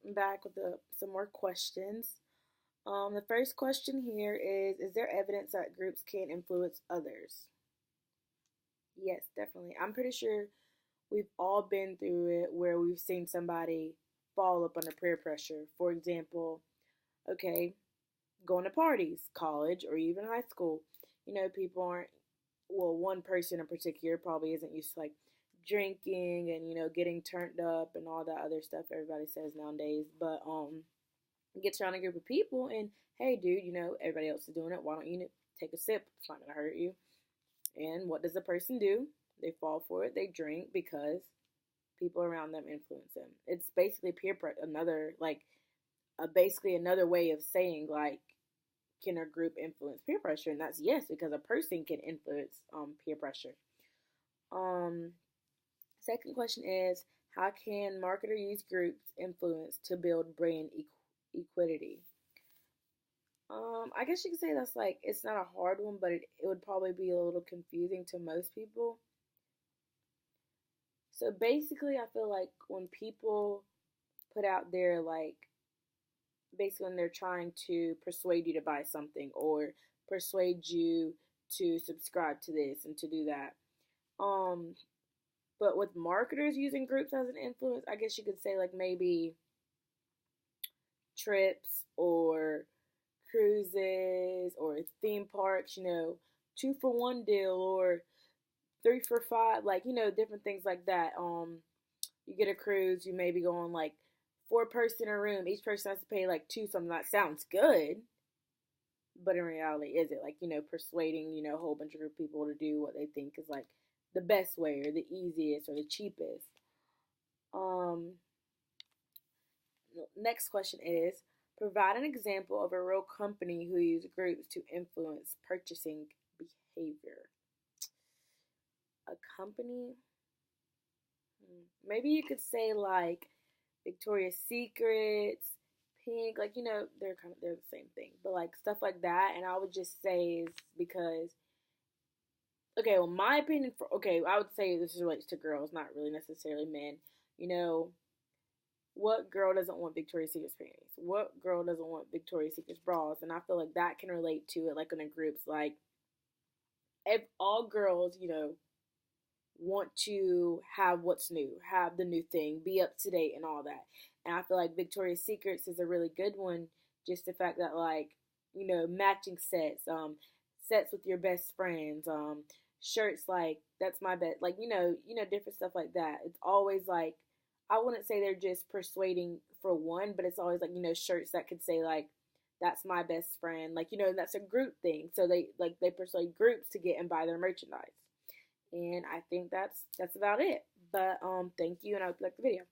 I'm back with some more questions. The first question here is there evidence that groups can influence others? Yes, definitely. I'm pretty sure we've all been through it where we've seen somebody fall up under peer pressure. For example, okay, going to parties, college, or even high school. People aren't, well, one person in particular probably isn't used to like drinking and, getting turned up and all that other stuff everybody says nowadays. But, gets around a group of people and, hey, dude, everybody else is doing it. Why don't you take a sip? It's not going to hurt you. And what does the person do? They fall for it. They drink because people around them influence them. It's basically peer pressure, basically another way of saying, like, can a group influence peer pressure? And that's yes, because a person can influence peer pressure. Um, Second question is, how can marketer use groups influence to build brand equity? I guess you could say that's like it's not a hard one, but it would probably be a little confusing to most people. So basically, I feel like when people put out their like basically when they're trying to persuade you to buy something or persuade you to subscribe to this and to do that. Um, but with marketers using groups as an influence, I guess you could say like maybe trips or cruises or theme parks, 2 for 1 deal or 3 for 5, like, different things like that. You get a cruise, you maybe go on like 4 person a room, each person has to pay like two something. That sounds good, but in reality, is it like, persuading, a whole bunch of group of people to do what they think is like the best way or the easiest or the cheapest? Um, Next question is, provide an example of a real company who used groups to influence purchasing behavior. A company? Maybe you could say like Victoria's Secrets, Pink, like they're the same thing, but like stuff like that. And I would just say is because okay, well, my opinion for okay, I would say this relates to girls, not really necessarily men. You know, what girl doesn't want Victoria's Secret panties? What girl doesn't want Victoria's Secret bras? And I feel like that can relate to it, like in a groups, like if all girls, want to have what's new, have the new thing, be up to date and all that. And I feel like Victoria's Secrets is a really good one. Just the fact that like, matching sets, sets with your best friends, shirts like that's my bet, like different stuff like that. It's always like I wouldn't say they're just persuading for one, but it's always like shirts that could say like that's my best friend, like that's a group thing. So they persuade groups to get and buy their merchandise. And I think that's about it. But thank you, and I hope you like the video.